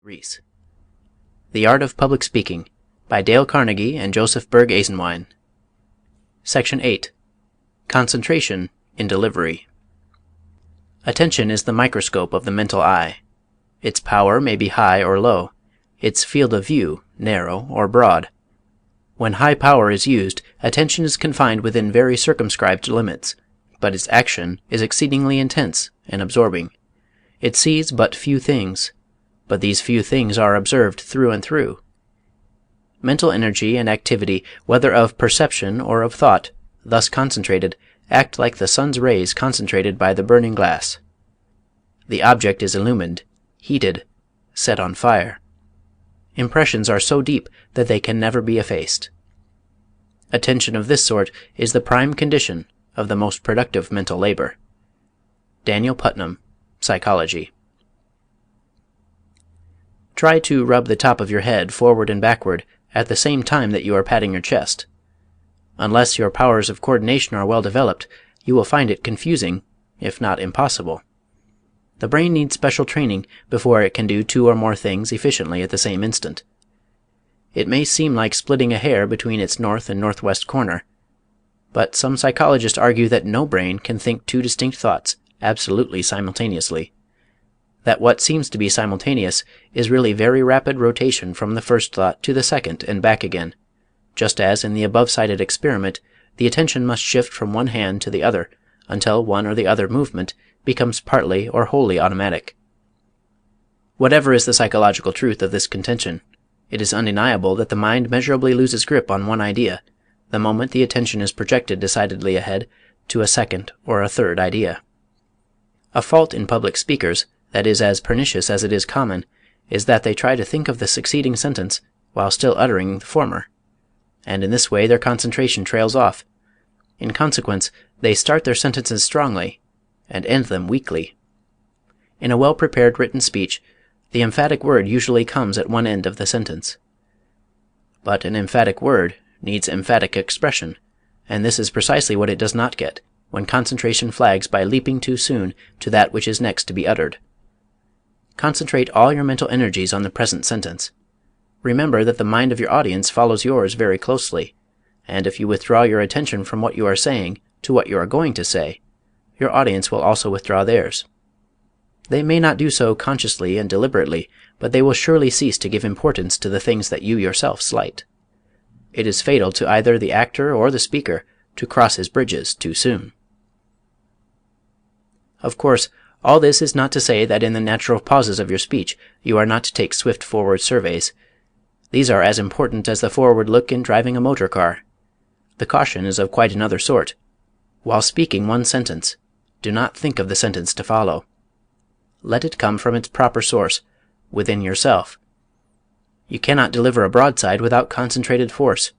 Reese. The Art of Public Speaking by Dale Carnegie and Joseph Berg Esenwein. Section 8. Concentration in Delivery. Attention is the microscope of the mental eye. Its power may be high or low, its field of view narrow or broad. When high power is used, attention is confined within very circumscribed limits, but its action is exceedingly intense and absorbing. It sees but few things, but these few things are observed through and through. Mental energy and activity, whether of perception or of thought, thus concentrated, act like the sun's rays concentrated by the burning glass. The object is illumined, heated, set on fire. Impressions are so deep that they can never be effaced. Attention of this sort is the prime condition of the most productive mental labor. Daniel Putnam, Psychology. Try to rub the top of your head forward and backward at the same time that you are patting your chest. Unless your powers of coordination are well developed, you will find it confusing, if not impossible. The brain needs special training before it can do two or more things efficiently at the same instant. It may seem like splitting a hair between its north and northwest corner, but some psychologists argue that no brain can think two distinct thoughts absolutely simultaneously. That what seems to be simultaneous is really very rapid rotation from the first thought to the second and back again, just as in the above-cited experiment the attention must shift from one hand to the other until one or the other movement becomes partly or wholly automatic. Whatever is the psychological truth of this contention, it is undeniable that the mind measurably loses grip on one idea the moment the attention is projected decidedly ahead to a second or a third idea. A fault in public speakers that is as pernicious as it is common is that they try to think of the succeeding sentence while still uttering the former, and in this way their concentration trails off. In consequence, they start their sentences strongly and end them weakly. In a well-prepared written speech, the emphatic word usually comes at one end of the sentence. But an emphatic word needs emphatic expression, and this is precisely what it does not get when concentration flags by leaping too soon to that which is next to be uttered. Concentrate all your mental energies on the present sentence. Remember that the mind of your audience follows yours very closely, and if you withdraw your attention from what you are saying to what you are going to say, your audience will also withdraw theirs. They may not do so consciously and deliberately, but they will surely cease to give importance to the things that you yourself slight. It is fatal to either the actor or the speaker to cross his bridges too soon. Of course, all this is not to say that in the natural pauses of your speech you are not to take swift forward surveys. These are as important as the forward look in driving a motor car. The caution is of quite another sort. While speaking one sentence, do not think of the sentence to follow. Let it come from its proper source, within yourself. You cannot deliver a broadside without concentrated force.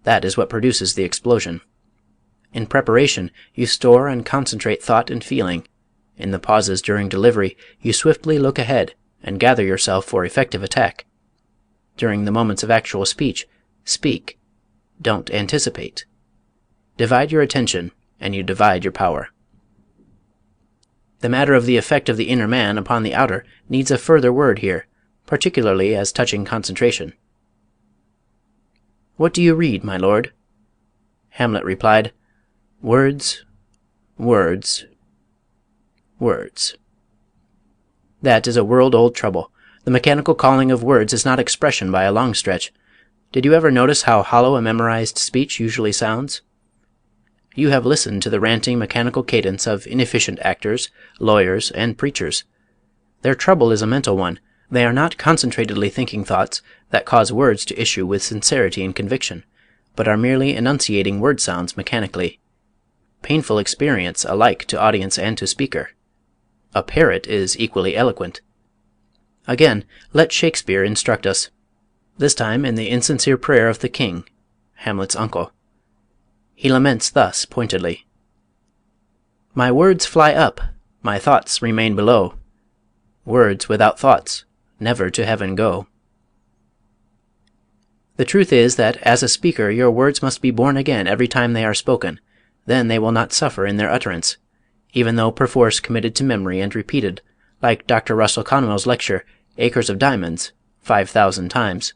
That is what produces the explosion. In preparation, you store and concentrate thought and feeling. In the pauses during delivery, you swiftly look ahead and gather yourself for effective attack. During the moments of actual speech, speak. Don't anticipate. Divide your attention, and you divide your power. The matter of the effect of the inner man upon the outer needs a further word here, particularly as touching concentration. "What do you read, my lord?" Hamlet replied, "Words, words, words." That is a world-old trouble. The mechanical calling of words is not expression by a long stretch. Did you ever notice how hollow a memorized speech usually sounds? You have listened to the ranting mechanical cadence of inefficient actors, lawyers, and preachers. Their trouble is a mental one. They are not concentratedly thinking thoughts that cause words to issue with sincerity and conviction, but are merely enunciating word sounds mechanically. Painful experience alike to audience and to speaker. A parrot is equally eloquent. Again, let Shakespeare instruct us, this time in the insincere prayer of the king, Hamlet's uncle. He laments thus pointedly: "My words fly up, my thoughts remain below. Words without thoughts never to heaven go." The truth is that as a speaker your words must be born again every time they are spoken, then they will not suffer in their utterance, even though perforce committed to memory and repeated, like Dr. Russell Conwell's lecture, acres of diamonds 5,000 times.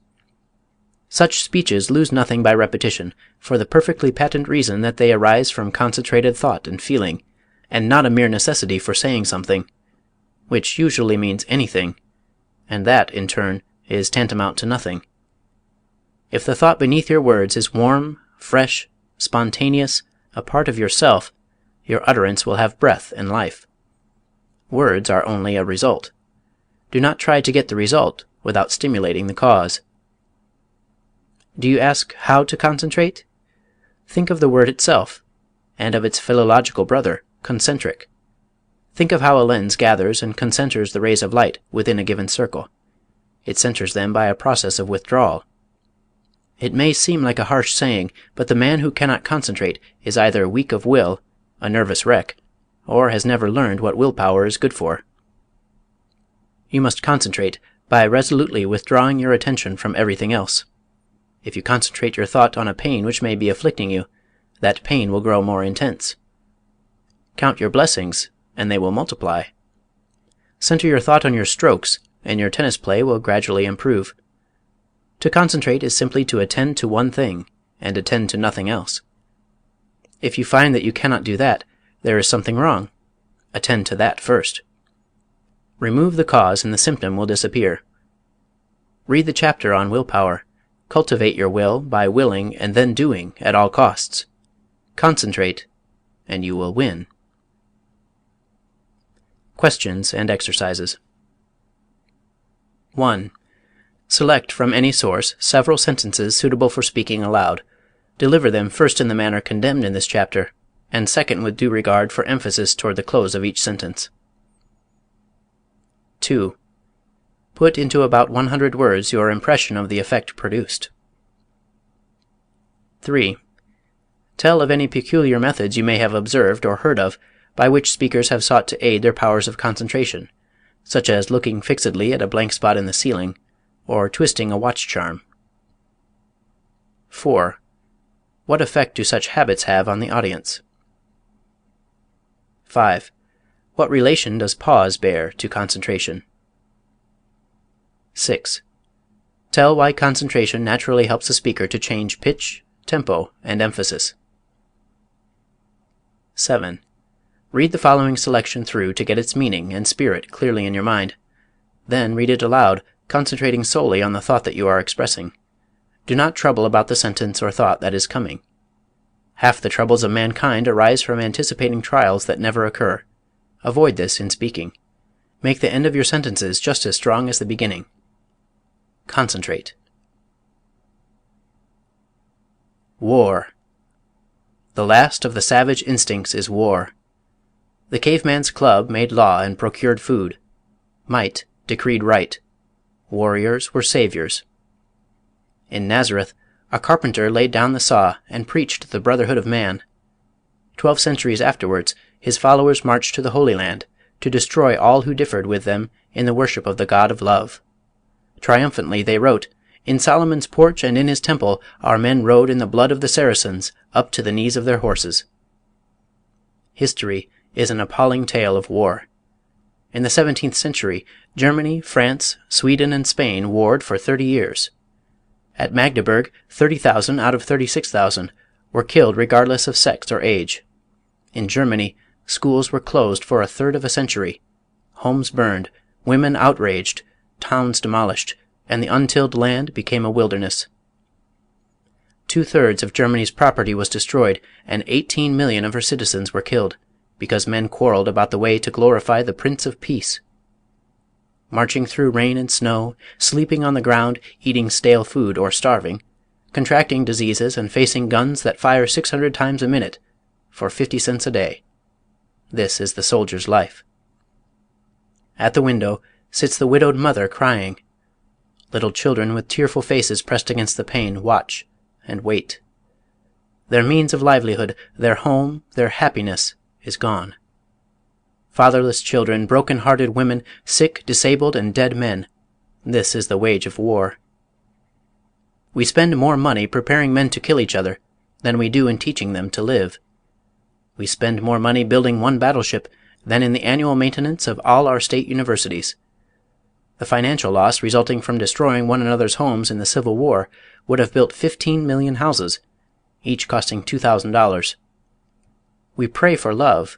Such speeches lose nothing by repetition, for the perfectly patent reason that they arise from concentrated thought and feeling, and not a mere necessity for saying something, which usually means anything, and that, in turn, is tantamount to nothing. If the thought beneath your words is warm, fresh, spontaneous, a part of yourself, your utterance will have breath and life. Words are only a result. Do not try to get the result without stimulating the cause. Do you ask how to concentrate? Think of the word itself, and of its philological brother, concentric. Think of how a lens gathers and concenters the rays of light within a given circle. It centers them by a process of withdrawal. It may seem like a harsh saying, but the man who cannot concentrate is either weak of will, a nervous wreck, or has never learned what willpower is good for. You must concentrate by resolutely withdrawing your attention from everything else. If you concentrate your thought on a pain which may be afflicting you, that pain will grow more intense. Count your blessings, and they will multiply. Center your thought on your strokes, and your tennis play will gradually improve. To concentrate is simply to attend to one thing, and attend to nothing else. If you find that you cannot do that, there is something wrong. Attend to that first. Remove the cause and the symptom will disappear. Read the chapter on willpower. Cultivate your will by willing and then doing at all costs. Concentrate, and you will win. Questions and exercises. 1. Select from any source several sentences suitable for speaking aloud. Deliver them first in the manner condemned in this chapter, and second with due regard for emphasis toward the close of each sentence. 2. Put into about 100 words your impression of the effect produced. 3. Tell of any peculiar methods you may have observed or heard of by which speakers have sought to aid their powers of concentration, such as looking fixedly at a blank spot in the ceiling, or twisting a watch charm. 4. What effect do such habits have on the audience? 5. What relation does pause bear to concentration? 6. Tell why concentration naturally helps a speaker to change pitch, tempo, and emphasis. 7. Read the following selection through to get its meaning and spirit clearly in your mind. Then read it aloud, concentrating solely on the thought that you are expressing. Do not trouble about the sentence or thought that is coming. Half the troubles of mankind arise from anticipating trials that never occur. Avoid this in speaking. Make the end of your sentences just as strong as the beginning. Concentrate. War. The last of the savage instincts is war. The caveman's club made law and procured food. Might decreed right. Warriors were saviors. In Nazareth, a carpenter laid down the saw and preached the brotherhood of man. 12 centuries afterwards, his followers marched to the Holy Land to destroy all who differed with them in the worship of the God of love. Triumphantly they wrote, "In Solomon's porch and in his temple our men rode in the blood of the Saracens up to the knees of their horses." History is an appalling tale of war. In the 17th century, Germany, France, Sweden, and Spain warred for 30 years. At Magdeburg, 30,000 out of 36,000 were killed regardless of sex or age. In Germany, schools were closed for a third of a century, homes burned, women outraged, towns demolished, and the untilled land became a wilderness. 2/3 of Germany's property was destroyed, and 18 million of her citizens were killed, because men quarreled about the way to glorify the Prince of Peace. Marching through rain and snow, sleeping on the ground, eating stale food or starving, contracting diseases and facing guns that fire 600 times a minute for 50 cents a day. This is the soldier's life. At the window sits the widowed mother crying. Little children with tearful faces pressed against the pane watch and wait. Their means of livelihood, their home, their happiness is gone. Fatherless children, broken-hearted women, sick, disabled, and dead men. This is the wage of war. We spend more money preparing men to kill each other than we do in teaching them to live. We spend more money building one battleship than in the annual maintenance of all our state universities. The financial loss resulting from destroying one another's homes in the Civil War would have built 15 million houses, each costing $2,000. We pray for love,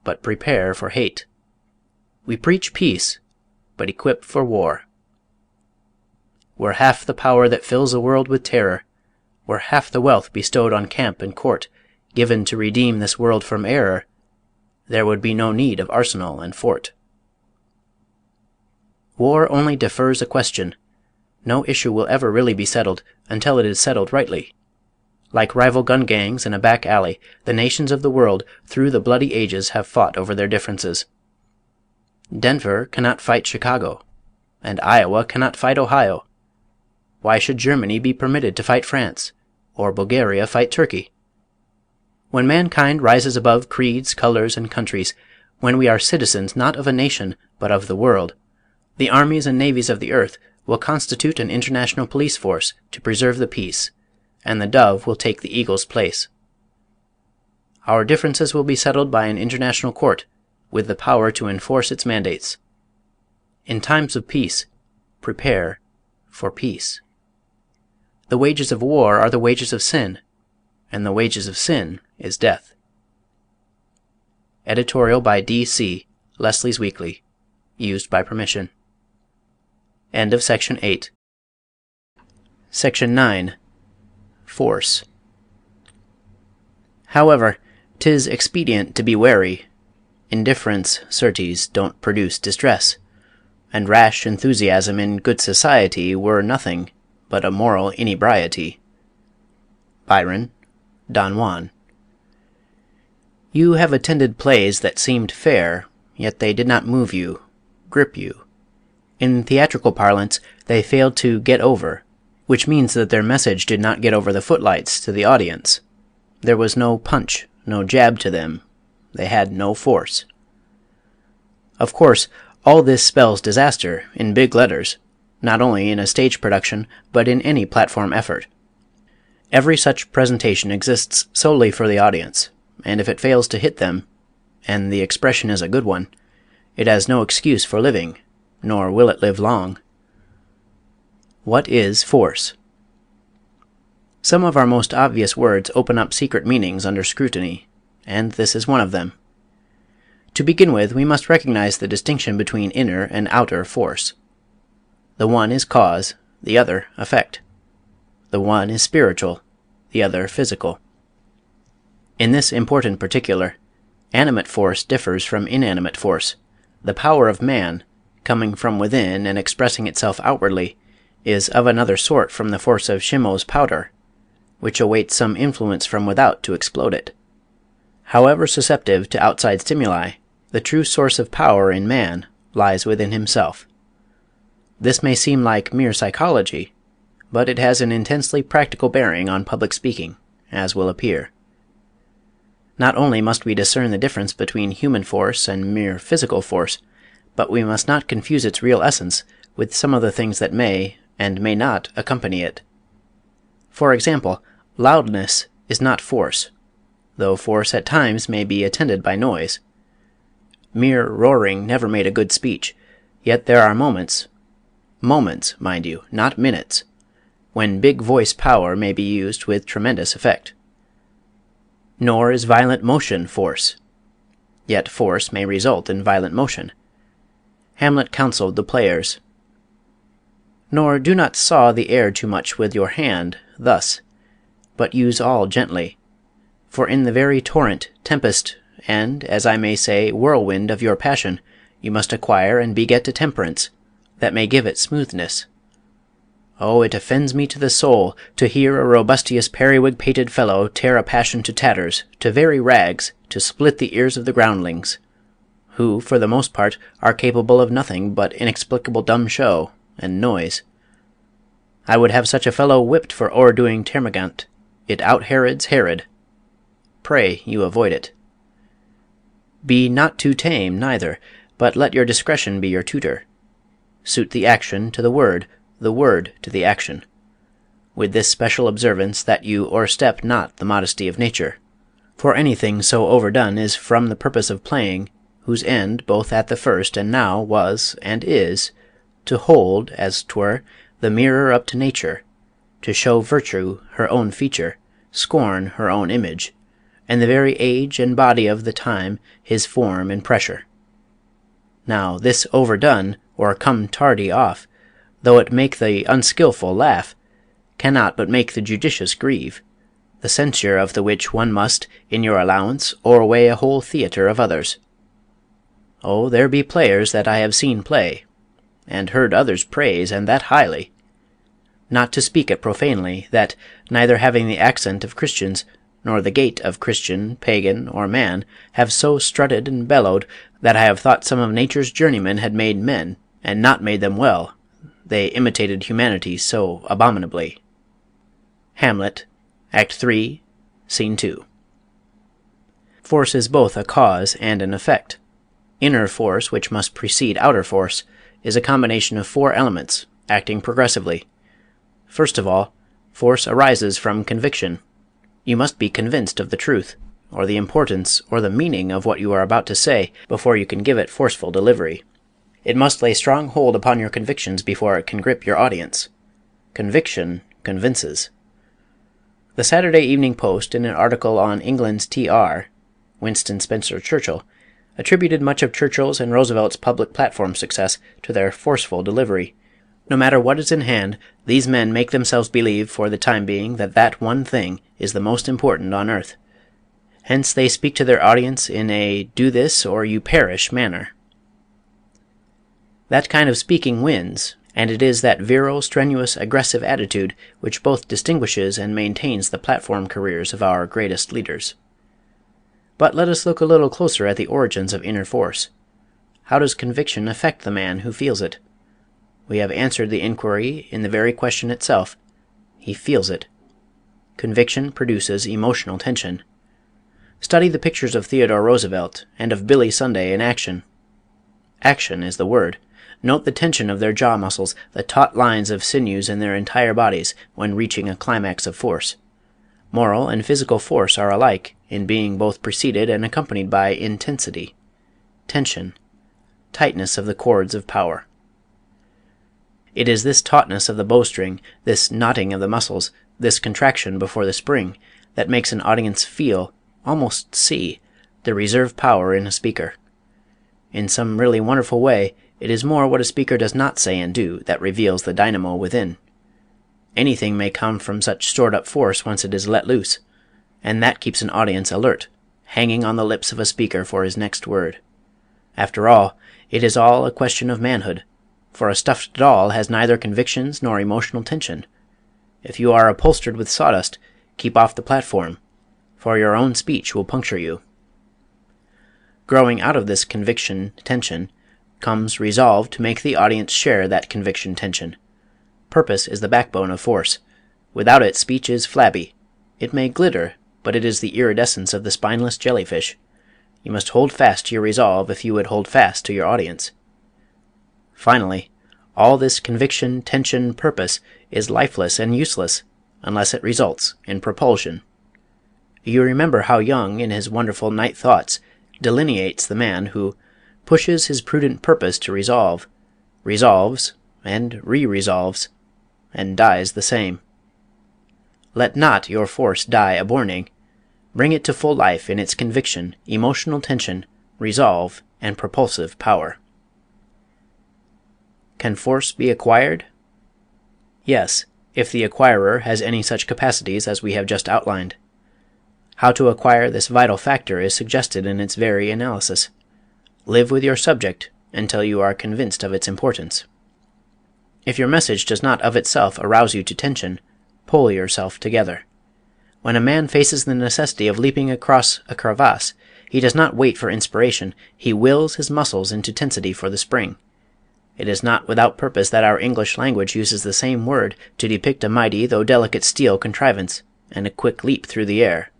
but prepare for hate. We preach peace, but equip for war. Were half the power that fills the world with terror, were half the wealth bestowed on camp and court given to redeem this world from error, there would be no need of arsenal and fort. War only defers a question. No issue will ever really be settled until it is settled rightly. Like rival gun gangs in a back alley, the nations of the world through the bloody ages have fought over their differences. Denver cannot fight Chicago, and Iowa cannot fight Ohio. Why should Germany be permitted to fight France, or Bulgaria fight Turkey? When mankind rises above creeds, colors, and countries, when we are citizens not of a nation but of the world, the armies and navies of the earth will constitute an international police force to preserve the peace, and the dove will take the eagle's place. Our differences will be settled by an international court with the power to enforce its mandates. In times of peace, prepare for peace. The wages of war are the wages of sin, and the wages of sin is death. Editorial by D.C., Leslie's Weekly. Used by permission. End of Section 8. Section 9. Force. However, 'tis expedient to be wary. Indifference, certes, don't produce distress, and rash enthusiasm in good society were nothing but a moral inebriety. Byron, Don Juan. You have attended plays that seemed fair, yet they did not move you, grip you. In theatrical parlance, they failed to get over, which means that their message did not get over the footlights to the audience. There was no punch, no jab to them. They had no force. Of course, all this spells disaster, in big letters, not only in a stage production, but in any platform effort. Every such presentation exists solely for the audience, and if it fails to hit them, and the expression is a good one, it has no excuse for living, nor will it live long. What is force? Some of our most obvious words open up secret meanings under scrutiny, and this is one of them. To begin with, we must recognize the distinction between inner and outer force. The one is cause, the other effect. The one is spiritual, the other physical. In this important particular, animate force differs from inanimate force. The power of man, coming from within and expressing itself outwardly, is of another sort from the force of Shimo's powder, which awaits some influence from without to explode it. However susceptive to outside stimuli, the true source of power in man lies within himself. This may seem like mere psychology, but it has an intensely practical bearing on public speaking, as will appear. Not only must we discern the difference between human force and mere physical force, but we must not confuse its real essence with some of the things that may and may not accompany it. For example, loudness is not force, though force at times may be attended by noise. Mere roaring never made a good speech, yet there are moments, mind you, not minutes, when big voice power may be used with tremendous effect. Nor is violent motion force, yet force may result in violent motion. Hamlet counseled the players, "Nor do not saw the air too much with your hand, thus, but use all gently. For in the very torrent, tempest, and, as I may say, whirlwind of your passion, you must acquire and beget a temperance, that may give it smoothness. Oh, it offends me to the soul to hear a robustious periwig-pated fellow tear a passion to tatters, to very rags, to split the ears of the groundlings, who, for the most part, are capable of nothing but inexplicable dumb show and noise. I would have such a fellow whipped for o'erdoing termagant. It out-Herods Herod. Pray you avoid it. Be not too tame, neither, but let your discretion be your tutor. Suit the action to the word to the action, with this special observance that you o'erstep not the modesty of nature, for anything so overdone is from the purpose of playing, whose end both at the first and now was and is to hold, as 'twere, the mirror up to nature, to show virtue her own feature, scorn her own image, and the very age and body of the time his form and pressure. Now this overdone, or come tardy off, though it make the unskilful laugh, cannot but make the judicious grieve, the censure of the which one must, in your allowance, o'erweigh a whole theatre of others. Oh, there be players that I have seen play, and heard others praise, and that highly, not to speak it profanely, that, neither having the accent of Christians, nor the gait of Christian, pagan, or man, have so strutted and bellowed, that I have thought some of nature's journeymen had made men, and not made them well, they imitated humanity so abominably. Hamlet, Act III, Scene 2. Force is both a cause and an effect. Inner force, which must precede outer force, is a combination of four elements, acting progressively. First of all, force arises from conviction. You must be convinced of the truth, or the importance, or the meaning of what you are about to say, before you can give it forceful delivery. It must lay strong hold upon your convictions before it can grip your audience. Conviction convinces. The Saturday Evening Post, in an article on England's T.R., Winston Spencer Churchill, attributed much of Churchill's and Roosevelt's public platform success to their forceful delivery. No matter what is in hand, these men make themselves believe for the time being that that one thing is the most important on earth. Hence they speak to their audience in a do this or you perish manner. That kind of speaking wins, and it is that virile, strenuous, aggressive attitude which both distinguishes and maintains the platform careers of our greatest leaders. But let us look a little closer at the origins of inner force. How does conviction affect the man who feels it? We have answered the inquiry in the very question itself. He feels it. Conviction produces emotional tension. Study the pictures of Theodore Roosevelt and of Billy Sunday in action. Action is the word. Note the tension of their jaw muscles, the taut lines of sinews in their entire bodies when reaching a climax of force. Moral and physical force are alike in being both preceded and accompanied by intensity, tension, tightness of the cords of power. It is this tautness of the bowstring, this knotting of the muscles, this contraction before the spring, that makes an audience feel, almost see, the reserve power in a speaker. In some really wonderful way, it is more what a speaker does not say and do that reveals the dynamo within. Anything may come from such stored-up force once it is let loose, and that keeps an audience alert, hanging on the lips of a speaker for his next word. After all, it is all a question of manhood, for a stuffed doll has neither convictions nor emotional tension. If you are upholstered with sawdust, keep off the platform, for your own speech will puncture you. Growing out of this conviction tension comes resolve to make the audience share that conviction tension. Purpose is the backbone of force. Without it, speech is flabby. It may glitter, but it is the iridescence of the spineless jellyfish. You must hold fast to your resolve if you would hold fast to your audience. Finally, all this conviction, tension, purpose is lifeless and useless unless it results in propulsion. You remember how Young, in his wonderful Night Thoughts, delineates the man who pushes his prudent purpose to resolve, resolves, and re-resolves, and dies the same. Let not your force die a-borning. Bring it to full life in its conviction, emotional tension, resolve, and propulsive power. Can force be acquired? Yes, if the acquirer has any such capacities as we have just outlined. How to acquire this vital factor is suggested in its very analysis. Live with your subject until you are convinced of its importance. If your message does not of itself arouse you to tension, pull yourself together. When a man faces the necessity of leaping across a crevasse, he does not wait for inspiration, he wills his muscles into tensity for the spring. It is not without purpose that our English language uses the same word to depict a mighty though delicate steel contrivance, and a quick leap through the air.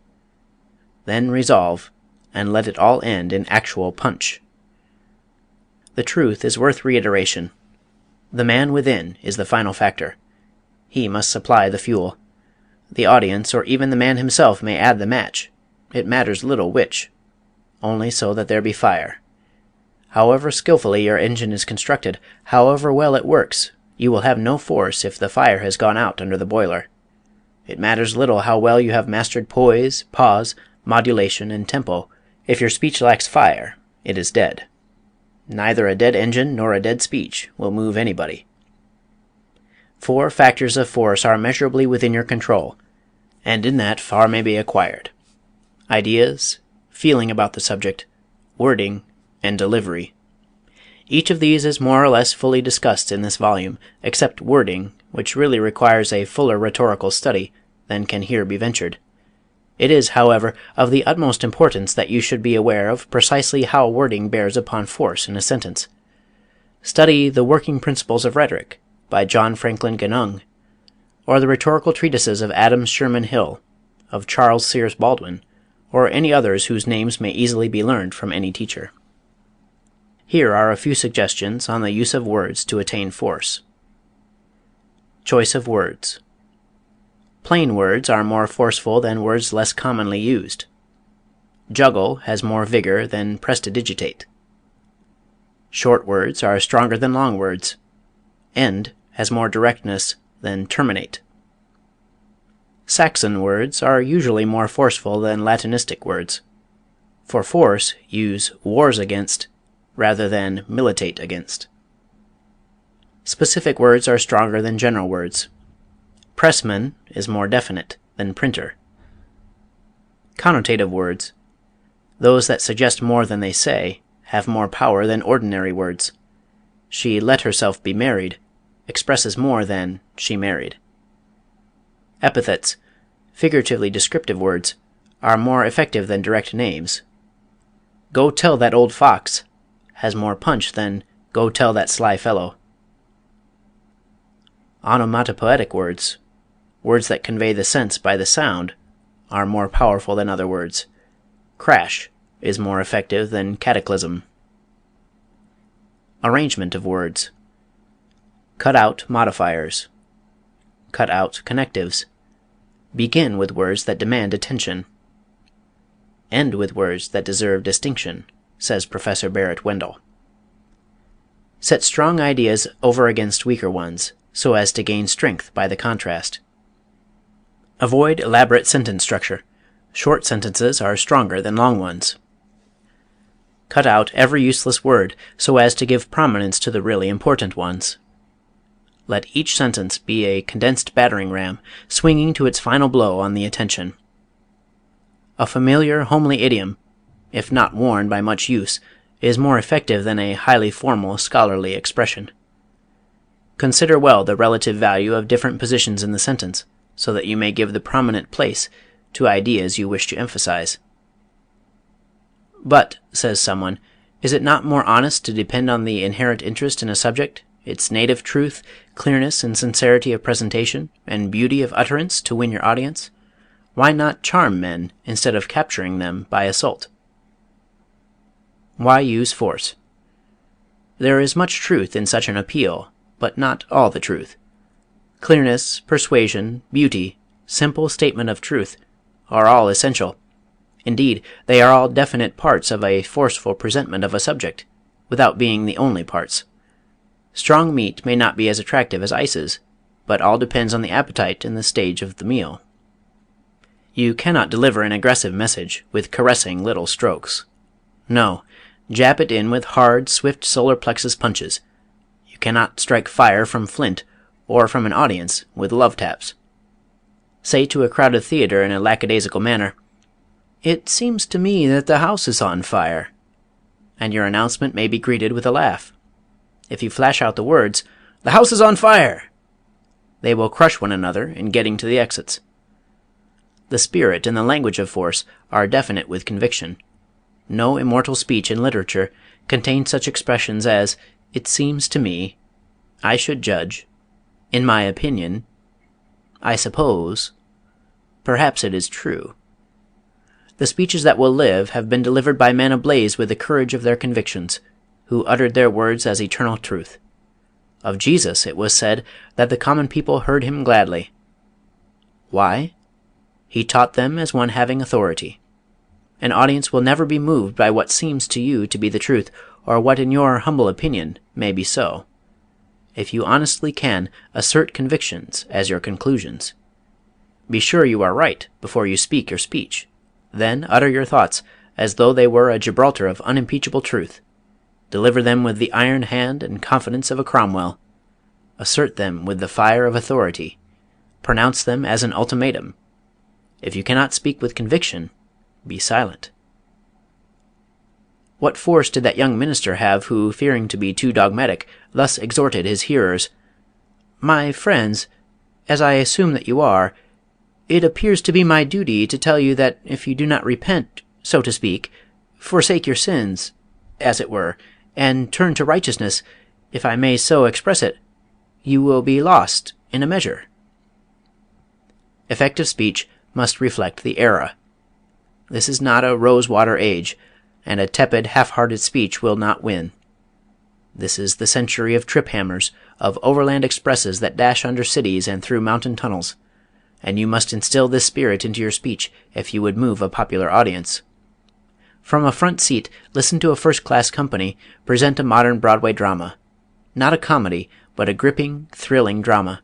Then resolve, and let it all end in actual punch. The truth is worth reiteration. The man within is the final factor. He must supply the fuel. The audience, or even the man himself, may add the match. It matters little which, only so that there be fire. However skillfully your engine is constructed, however well it works, you will have no force if the fire has gone out under the boiler. It matters little how well you have mastered poise, pause, modulation, and tempo. If your speech lacks fire, it is dead. Neither a dead engine nor a dead speech will move anybody. 4 factors of force are measurably within your control, and in that far may be acquired: ideas, feeling about the subject, wording, and delivery. Each of these is more or less fully discussed in this volume, except wording, which really requires a fuller rhetorical study than can here be ventured. It is, however, of the utmost importance that you should be aware of precisely how wording bears upon force in a sentence. Study The Working Principles of Rhetoric, by John Franklin Genung, or the rhetorical treatises of Adams Sherman Hill, of Charles Sears Baldwin, or any others whose names may easily be learned from any teacher. Here are a few suggestions on the use of words to attain force. Choice of words. Plain words are more forceful than words less commonly used. Juggle has more vigor than prestidigitate. Short words are stronger than long words. End has more directness than terminate. Saxon words are usually more forceful than Latinistic words. For force, use wars against rather than militate against. Specific words are stronger than general words. Pressman is more definite than printer. Connotative words, those that suggest more than they say, have more power than ordinary words. She let herself be married expresses more than she married. Epithets, figuratively descriptive words, are more effective than direct names. Go tell that old fox has more punch than go tell that sly fellow. Onomatopoetic words, words that convey the sense by the sound, are more powerful than other words. Crash is more effective than cataclysm. Arrangement of words. Cut out modifiers. Cut out connectives. Begin with words that demand attention. End with words that deserve distinction, says Professor Barrett Wendell. Set strong ideas over against weaker ones, so as to gain strength by the contrast. Avoid elaborate sentence structure. Short sentences are stronger than long ones. Cut out every useless word, so as to give prominence to the really important ones. Let each sentence be a condensed battering ram, swinging to its final blow on the attention. A familiar, homely idiom, if not worn by much use, is more effective than a highly formal, scholarly expression. Consider well the relative value of different positions in the sentence, so that you may give the prominent place to ideas you wish to emphasize. But, says someone, is it not more honest to depend on the inherent interest in a subject, its native truth, clearness and sincerity of presentation, and beauty of utterance to win your audience? Why not charm men instead of capturing them by assault? Why use force? There is much truth in such an appeal, but not all the truth. Clearness, persuasion, beauty, simple statement of truth, are all essential. Indeed, they are all definite parts of a forceful presentment of a subject, without being the only parts. Strong meat may not be as attractive as ices, but all depends on the appetite and the stage of the meal. You cannot deliver an aggressive message with caressing little strokes. No, jab it in with hard, swift solar plexus punches. You cannot strike fire from flint or from an audience with love taps. Say to a crowded theater in a lackadaisical manner, "It seems to me that the house is on fire," and your announcement may be greeted with a laugh. If you flash out the words, "The house is on fire," they will crush one another in getting to the exits. The spirit and the language of force are definite with conviction. No immortal speech in literature contains such expressions as "it seems to me," "I should judge," "in my opinion," "I suppose," "perhaps it is true." The speeches that will live have been delivered by men ablaze with the courage of their convictions, who uttered their words as eternal truth. Of Jesus it was said that the common people heard him gladly. Why? He taught them as one having authority. An audience will never be moved by what seems to you to be the truth, or what in your humble opinion may be so. If you honestly can, assert convictions as your conclusions. Be sure you are right before you speak your speech. Then utter your thoughts as though they were a Gibraltar of unimpeachable truth. Deliver them with the iron hand and confidence of a Cromwell. Assert them with the fire of authority. Pronounce them as an ultimatum. If you cannot speak with conviction, be silent. What force did that young minister have who, fearing to be too dogmatic, thus exhorted his hearers: "My friends, as I assume that you are, it appears to be my duty to tell you that if you do not repent, so to speak, forsake your sins, as it were, and turn to righteousness, if I may so express it, you will be lost in a measure." Effective speech must reflect the era. This is not a rose-water age, and a tepid, half-hearted speech will not win. This is the century of trip-hammers, of overland expresses that dash under cities and through mountain tunnels, and you must instill this spirit into your speech if you would move a popular audience. From a front seat, listen to a first-class company present a modern Broadway drama. Not a comedy, but a gripping, thrilling drama.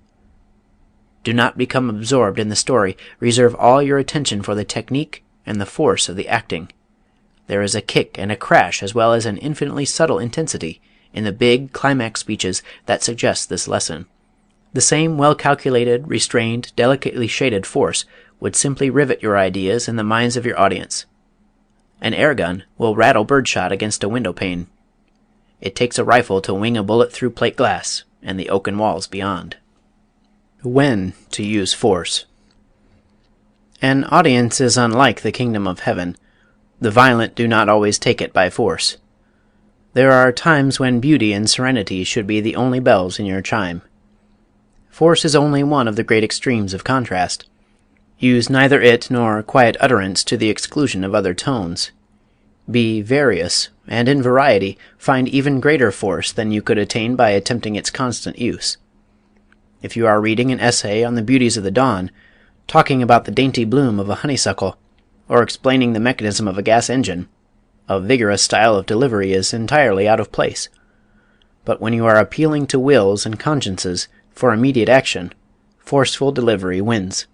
Do not become absorbed in the story. Reserve all your attention for the technique and the force of the acting. There is a kick and a crash as well as an infinitely subtle intensity in the big climax speeches that suggest this lesson. The same well-calculated, restrained, delicately shaded force would simply rivet your ideas in the minds of your audience. An air gun will rattle birdshot against a window pane. It takes a rifle to wing a bullet through plate glass and the oaken walls beyond. When to use force. An audience is unlike the kingdom of heaven. The violent do not always take it by force. There are times when beauty and serenity should be the only bells in your chime. Force is only one of the great extremes of contrast. Use neither it nor quiet utterance to the exclusion of other tones. Be various, and in variety find even greater force than you could attain by attempting its constant use. If you are reading an essay on the beauties of the dawn, talking about the dainty bloom of a honeysuckle, or explaining the mechanism of a gas engine, a vigorous style of delivery is entirely out of place. But when you are appealing to wills and consciences for immediate action, forceful delivery wins.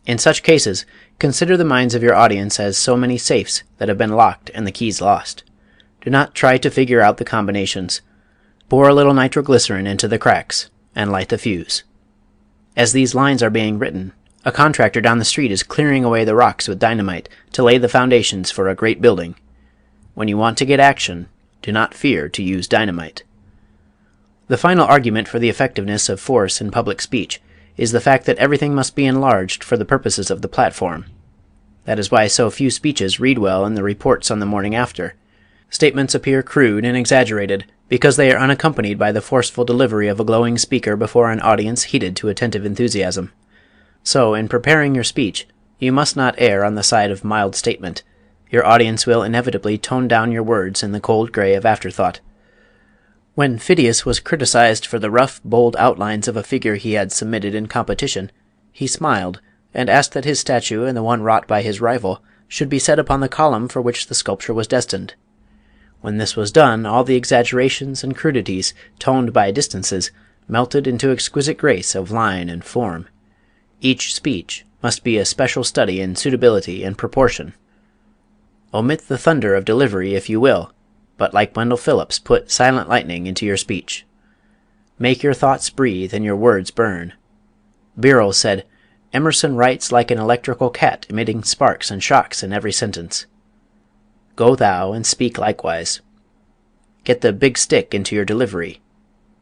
In such cases, consider the minds of your audience as so many safes that have been locked and the keys lost. Do not try to figure out the combinations. Pour a little nitroglycerin into the cracks and light the fuse. As these lines are being written, a contractor down the street is clearing away the rocks with dynamite to lay the foundations for a great building. When you want to get action, do not fear to use dynamite. The final argument for the effectiveness of force in public speech is the fact that everything must be enlarged for the purposes of the platform. That is why so few speeches read well in the reports on the morning after. Statements appear crude and exaggerated because they are unaccompanied by the forceful delivery of a glowing speaker before an audience heated to attentive enthusiasm. So, in preparing your speech, you must not err on the side of mild statement. Your audience will inevitably tone down your words in the cold gray of afterthought. When Phidias was criticized for the rough, bold outlines of a figure he had submitted in competition, he smiled, and asked that his statue and the one wrought by his rival should be set upon the column for which the sculpture was destined. When this was done, all the exaggerations and crudities, toned by distances, melted into exquisite grace of line and form. Each speech must be a special study in suitability and proportion. Omit the thunder of delivery if you will, but like Wendell Phillips, put silent lightning into your speech. Make your thoughts breathe and your words burn. Birrell said, "Emerson writes like an electrical cat emitting sparks and shocks in every sentence." Go thou and speak likewise. Get the big stick into your delivery.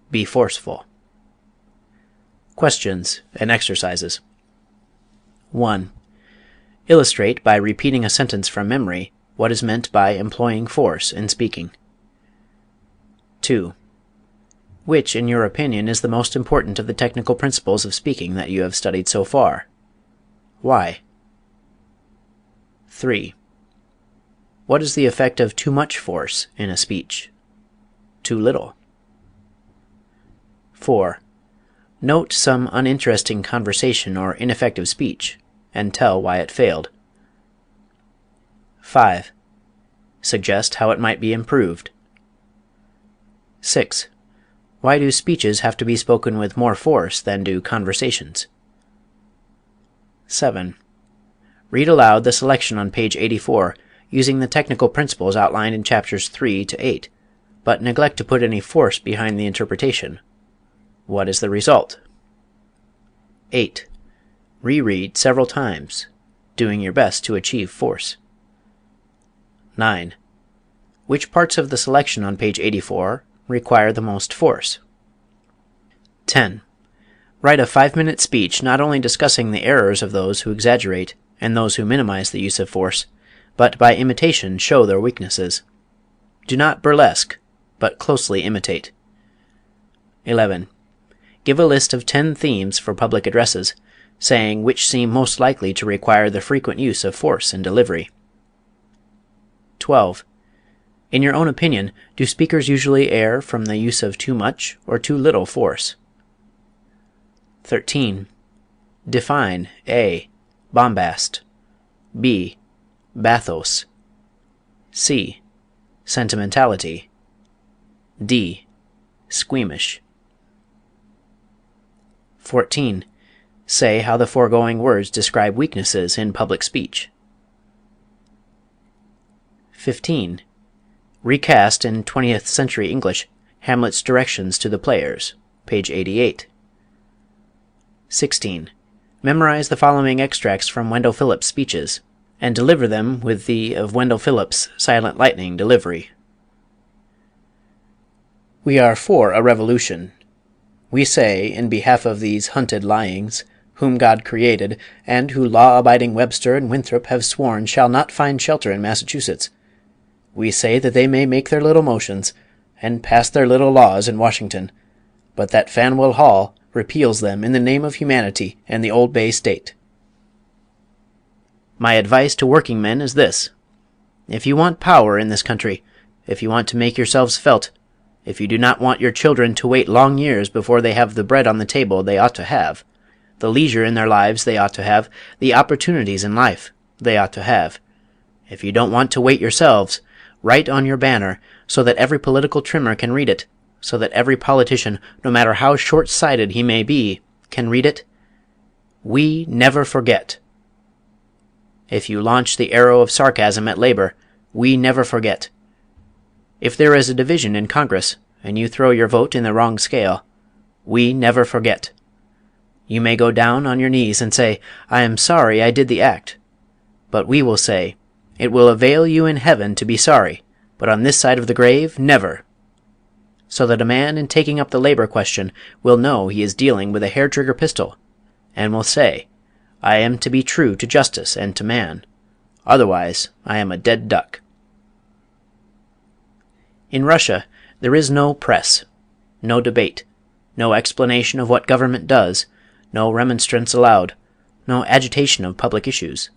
Be forceful. Questions and exercises. 1. Illustrate by repeating a sentence from memory what is meant by employing force in speaking. 2. Which, in your opinion, is the most important of the technical principles of speaking that you have studied so far? Why? 3. What is the effect of too much force in a speech? Too little? 4. Note some uninteresting conversation or ineffective speech, and tell why it failed. 5. Suggest how it might be improved, 6. Why do speeches have to be spoken with more force than do conversations? 7. Read aloud the selection on page 84, using the technical principles outlined in chapters 3 to 8, but neglect to put any force behind the interpretation. What is the result? 8. Reread several times, doing your best to achieve force. 9. Which parts of the selection on page 84 require the most force? 10. Write a 5-minute speech not only discussing the errors of those who exaggerate and those who minimize the use of force, but by imitation show their weaknesses. Do not burlesque, but closely imitate. 11. Give a list of 10 themes for public addresses, saying which seem most likely to require the frequent use of force in delivery. 12. In your own opinion, do speakers usually err from the use of too much or too little force? 13. Define A. Bombast, B. Bathos, C. Sentimentality, D. Squeamish. 14. Say how the foregoing words describe weaknesses in public speech. 15. Recast in 20th century English Hamlet's directions to the players, page 88. 16. Memorize the following extracts from Wendell Phillips' speeches, and deliver them with the of Wendell Phillips' silent lightning delivery. We are for a revolution. We say, in behalf of these hunted lyings, whom God created, and who law-abiding Webster and Winthrop have sworn shall not find shelter in Massachusetts, we say that they may make their little motions, and pass their little laws in Washington, but that Faneuil Hall repeals them in the name of humanity and the Old Bay State. My advice to working men is this: if you want power in this country, if you want to make yourselves felt, if you do not want your children to wait long years before they have the bread on the table they ought to have, the leisure in their lives they ought to have, the opportunities in life they ought to have, if you don't want to wait yourselves, write on your banner, so that every political trimmer can read it, so that every politician, no matter how short-sighted he may be, can read it: We never forget. If you launch the arrow of sarcasm at labor, we never forget. If there is a division in Congress, and you throw your vote in the wrong scale, we never forget. You may go down on your knees and say, I am sorry I did the act. But we will say, it will avail you in heaven to be sorry, but on this side of the grave, never. So that a man in taking up the labor question will know he is dealing with a hair-trigger pistol, and will say, I am to be true to justice and to man. Otherwise, I am a dead duck. In Russia, there is no press, no debate, no explanation of what government does, no remonstrance allowed, no agitation of public issues.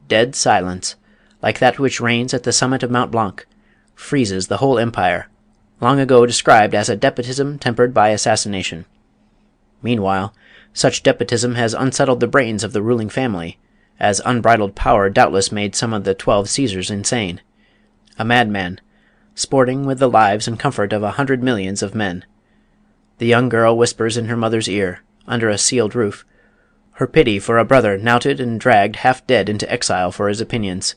Dead silence, like that which reigns at the summit of Mount Blanc, freezes the whole empire, long ago described as a despotism tempered by assassination. Meanwhile, such despotism has unsettled the brains of the ruling family, as unbridled power doubtless made some of the 12 Caesars insane. A madman, sporting with the lives and comfort of 100 millions of men. The young girl whispers in her mother's ear, under a sealed roof, her pity for a brother knouted and dragged half dead into exile for his opinions.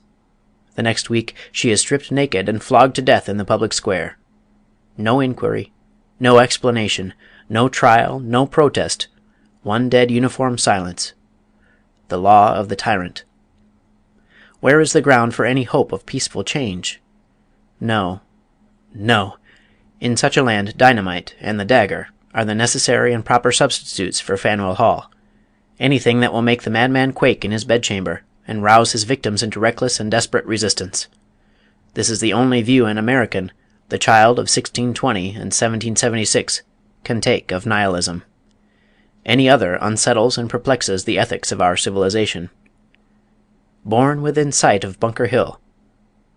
The next week she is stripped naked and flogged to death in the public square. No inquiry, no explanation, no trial, no protest, one dead uniform silence. The law of the tyrant. Where is the ground for any hope of peaceful change? No, no. In such a land dynamite and the dagger are the necessary and proper substitutes for Faneuil Hall. Anything that will make the madman quake in his bedchamber and rouse his victims into reckless and desperate resistance. This is the only view an American, the child of 1620 and 1776, can take of nihilism. Any other unsettles and perplexes the ethics of our civilization. Born within sight of Bunker Hill,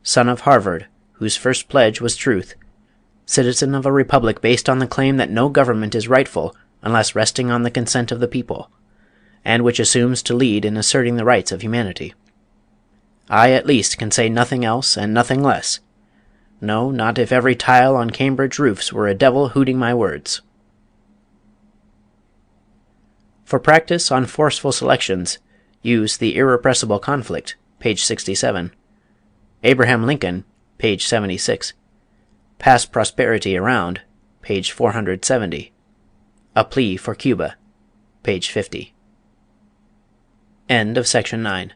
son of Harvard, whose first pledge was truth, citizen of a republic based on the claim that no government is rightful unless resting on the consent of the people, and which assumes to lead in asserting the rights of humanity. I at least can say nothing else and nothing less, No, not if every tile on Cambridge roofs were a devil hooting my words. For practice on forceful selections, use The Irrepressible Conflict, page 67; Abraham Lincoln, page 76; Pass Prosperity Around, page 470; A Plea for Cuba, page 50. End of Section 9.